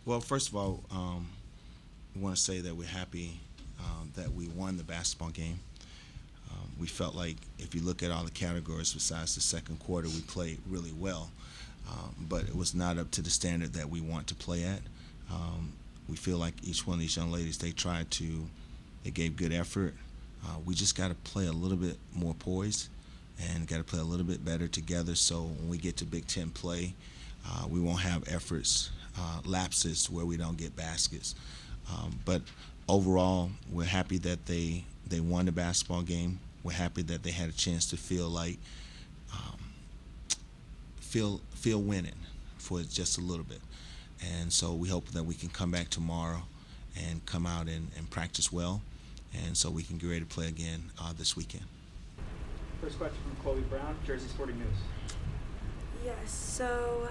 Well, first of all, we want to say that we're happy that we won the basketball game. We felt like if you look at all the categories besides the second quarter, we played really well, but it was not up to the standard that we want to play at. We feel like each one of these young ladies, they gave good effort. We just got to play a little bit more poised and got to play a little bit better together so when we get to Big Ten play, we won't have lapses where we don't get baskets. But overall, we're happy that they won the basketball game. We're happy that they had a chance to feel winning for just a little bit. And so we hope that we can come back tomorrow and come out and practice well, and so we can get ready to play again this weekend. First question from Chloe Brown, Jersey Sporting News. Yes, so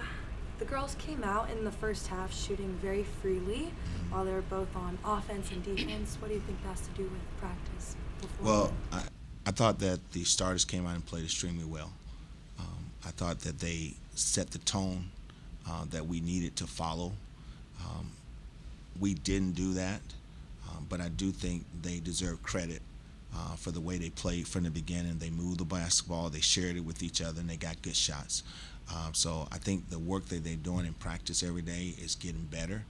the girls came out in the first half shooting very freely while they were both on offense and defense. What do you think that has to do with practice before? Well, I thought that the starters came out and played extremely well. I thought that they set the tone that we needed to follow. We didn't do that, but I do think they deserve credit for the way they played from the beginning. They moved the basketball, they shared it with each other, and they got good shots. So I think the work that they're doing in practice every day is getting better,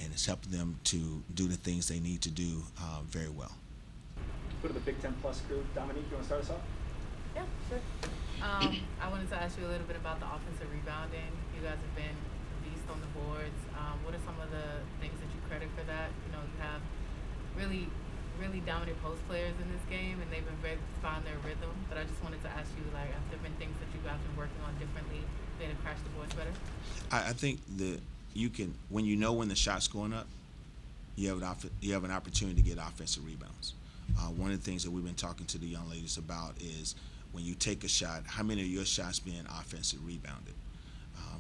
and it's helping them to do the things they need to do very well. Go to the Big Ten Plus group. Dominique, you want to start us off? Yeah, sure. I wanted to ask you a little bit about the offensive rebounding. You guys have been beast on the boards. What are some of the things that you credit for that? You know, you have really dominant post players in this game, and they've been very found their rhythm. But I just wanted to ask you, like, have there been things that you guys been working on differently to crash the boards better? I think when you know when the shot's going up, you have an opportunity to get offensive rebounds. One of the things that we've been talking to the young ladies about is when you take a shot, how many of your shots being offensive rebounded?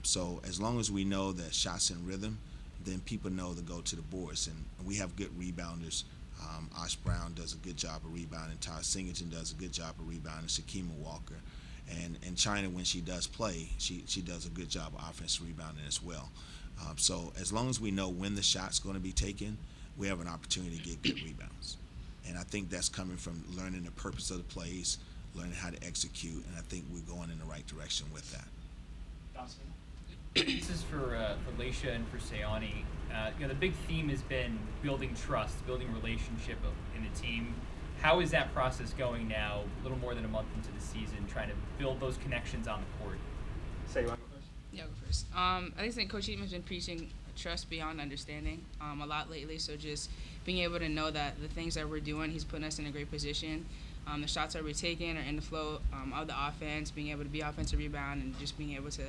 So as long as we know that shots in rhythm, then people know to go to the boards. And we have good rebounders. Osh Brown does a good job of rebounding. Todd Singleton does a good job of rebounding. Shakima Walker. And China, when she does play, she does a good job of offensive rebounding as well. So as long as we know when the shot's going to be taken, we have an opportunity to get good rebounds. And I think that's coming from learning the purpose of the plays, learning how to execute, and I think we're going in the right direction with that. This is for Lasha and for Sayawni. The big theme has been building trust, building relationship in the team. How is that process going now, a little more than a month into the season, trying to build those connections on the court? Say, you want to go first? Yeah, I'll go first. I think Coach Eatman's been preaching trust beyond understanding a lot lately, so just being able to know that the things that we're doing, he's putting us in a great position. The shots that we're taking are in the flow of the offense, being able to be offensive rebound and just being able to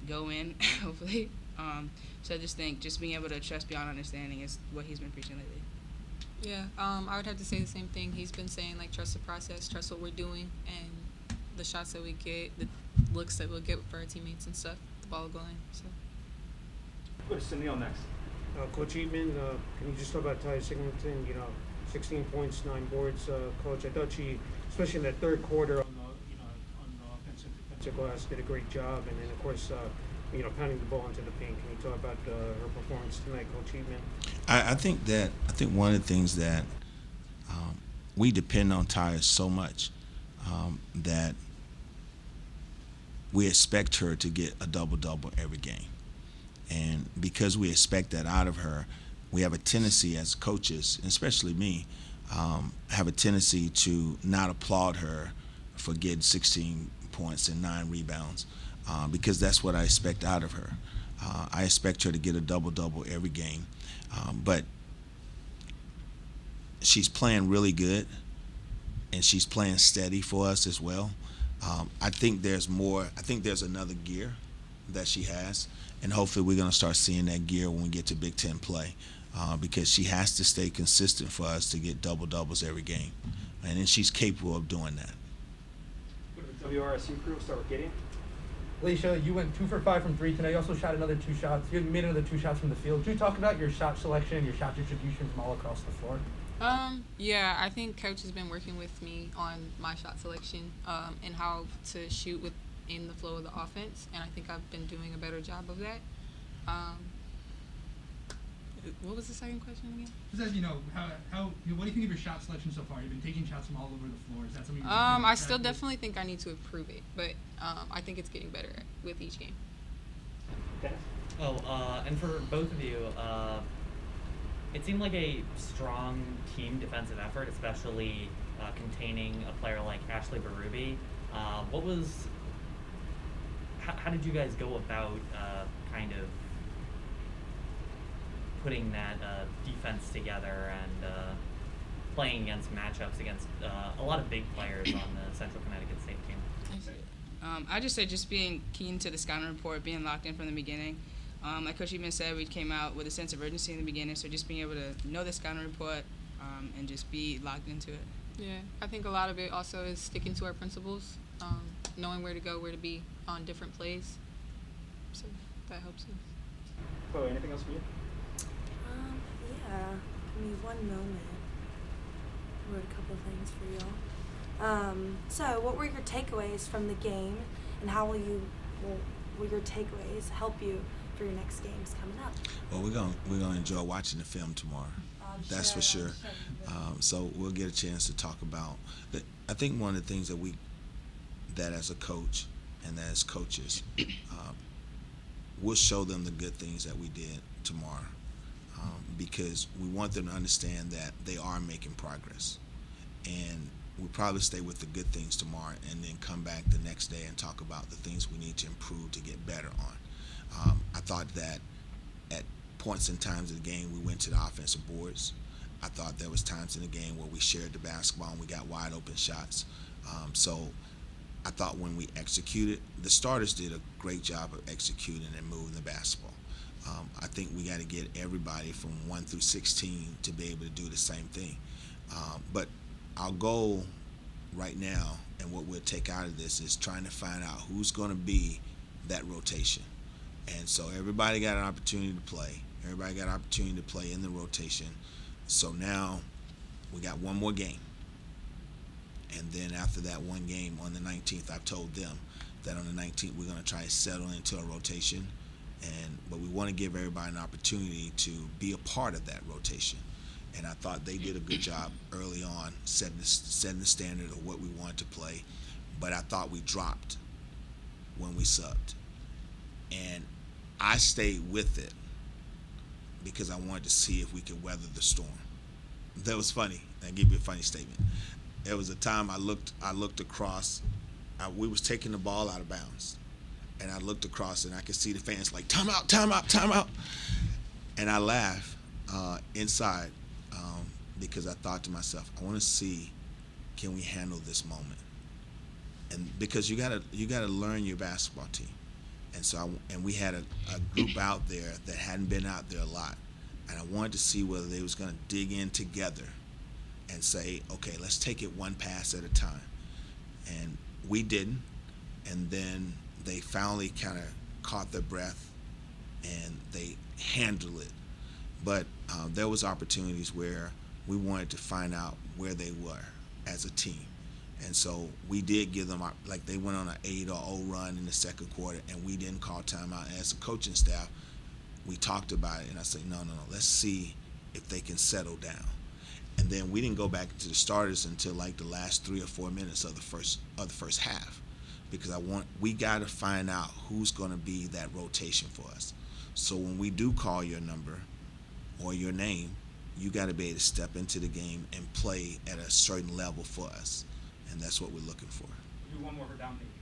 go in, hopefully. So I just think just being able to trust beyond understanding is what he's been preaching lately. Yeah, I would have to say the same thing. He's been saying, like, trust the process, trust what we're doing, and the shots that we get, the looks that we'll get for our teammates and stuff, the ball going. So. Go to Sunil next. Coach Eatman, can you just talk about Ty Singleton? 16 points, 9 boards. Coach, I thought she, especially in that third quarter on the offensive defensive glass, did a great job. And then, of course, pounding the ball into the paint. Can you talk about her performance tonight, Coach Eatman? I think one of the things that we depend on Ty so much that we expect her to get a double-double every game. And because we expect that out of her, we have a tendency as coaches, especially me, have a tendency to not applaud her for getting 16 points and 9 rebounds because that's what I expect out of her. I expect her to get a double-double every game. But she's playing really good, and she's playing steady for us as well. I think there's more. I think there's another gear that she has, and hopefully we're going to start seeing that gear when we get to Big Ten play because she has to stay consistent for us to get double-doubles every game, and then she's capable of doing that. Go to the WRSU crew. Start with Gideon. Lasha, you went 2 for 5 from 3 tonight. You also shot another 2 shots. You made another 2 shots from the field. Could you talk about your shot selection, your shot distribution from all across the floor? Yeah, I think Coach has been working with me on my shot selection and how to shoot within the flow of the offense, and I think I've been doing a better job of that. What was the second question again? Just as how what do you think of your shot selection so far? You've been taking shots from all over the floor. Is that something? I still definitely think I need to improve it, but I think it's getting better with each game. Dennis? And for both of you, it seemed like a strong team defensive effort, especially containing a player like Ashley Berube. How did you guys go about kind of putting that defense together and playing against matchups against a lot of big players on the Central Connecticut State team? I just say just being keen to the scouting report, being locked in from the beginning. Like Coach Eatman said, we came out with a sense of urgency in the beginning, so just being able to know the scouting report and just be locked into it. Yeah, I think a lot of it also is sticking to our principles, knowing where to go, where to be on different plays. So that helps us. Chloe, anything else from you? Yeah. Give me one moment. I wrote a couple of things for y'all. So what were your takeaways from the game, and how will your takeaways help you for your next games coming up? Well, we're gonna enjoy watching the film tomorrow. That's for sure. So we'll get a chance to talk about that. I think one of the things that as a coach and as coaches, we'll show them the good things that we did tomorrow, because we want them to understand that they are making progress, and we'll probably stay with the good things tomorrow and then come back the next day and talk about the things we need to improve to get better on. I thought that at points and times of the game we went to the offensive boards. I thought there was times in the game where we shared the basketball and we got wide open shots. So I thought when we executed, the starters did a great job of executing and moving the basketball. I think we got to get everybody from 1 through 16 to be able to do the same thing. But our goal right now and what we'll take out of this is trying to find out who's going to be that rotation. And so everybody got an opportunity to play. Everybody got an opportunity to play in the rotation. So now we got one more game. And then after that one game on the 19th, I've told them that on the 19th we're going to try to settle into a rotation. But we want to give everybody an opportunity to be a part of that rotation. And I thought they did a good job early on setting the standard of what we wanted to play. But I thought we dropped when we subbed. And I stayed with it because I wanted to see if we could weather the storm. That was funny. I'll give you a funny statement. There was a time I looked across. We was taking the ball out of bounds. And I looked across and I could see the fans like, time out, time out, time out. And I laughed inside because I thought to myself, I want to see, can we handle this moment? And because you gotta learn your basketball team. And so we had a group out there that hadn't been out there a lot. And I wanted to see whether they was going to dig in together and say, okay, let's take it one pass at a time. And we didn't. And then they finally kind of caught their breath and they handled it. But there was opportunities where we wanted to find out where they were as a team. And so we did give them, like they went on an 8-0 run in the second quarter and we didn't call timeout. As a coaching staff, we talked about it and I said, no, let's see if they can settle down. And then we didn't go back to the starters until like the last 3 or 4 minutes of the first half, because we got to find out who's going to be that rotation for us. So when we do call your number or your name, you got to be able to step into the game and play at a certain level for us. And that's what we're looking for. We'll do one more for Dominique.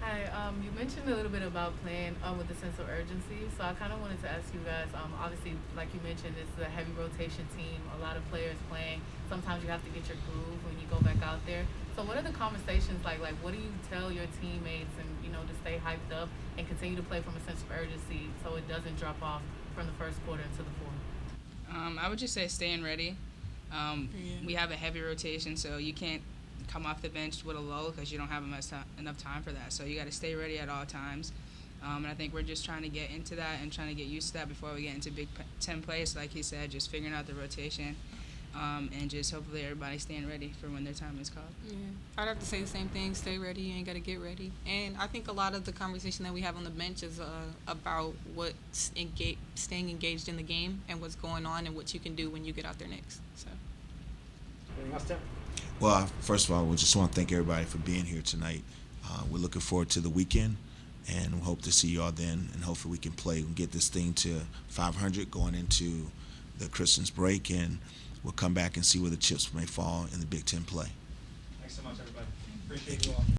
Hi, you mentioned a little bit about playing with a sense of urgency. So I kind of wanted to ask you guys, obviously, like you mentioned, it's a heavy rotation team, a lot of players playing. Sometimes you have to get your groove when you go back out there. So what are the conversations like? Like, what do you tell your teammates and, to stay hyped up and continue to play from a sense of urgency so it doesn't drop off from the first quarter into the fourth? I would just say staying ready. We have a heavy rotation, so you can't come off the bench with a lull because you don't have enough time for that. So you got to stay ready at all times. And I think we're just trying to get into that and trying to get used to that before we get into Big Ten plays. Like he said, just figuring out the rotation and just hopefully everybody staying ready for when their time is called. Yeah, I'd have to say the same thing. Stay ready. You ain't got to get ready. And I think a lot of the conversation that we have on the bench is about staying engaged in the game and what's going on and what you can do when you get out there next. So. Anything else, Tim? Well, first of all, we just want to thank everybody for being here tonight. We're looking forward to the weekend, and we hope to see you all then, and hopefully we can play and get this thing to 500 going into the Christmas break, and we'll come back and see where the chips may fall in the Big Ten play. Thanks so much, everybody. Appreciate you all.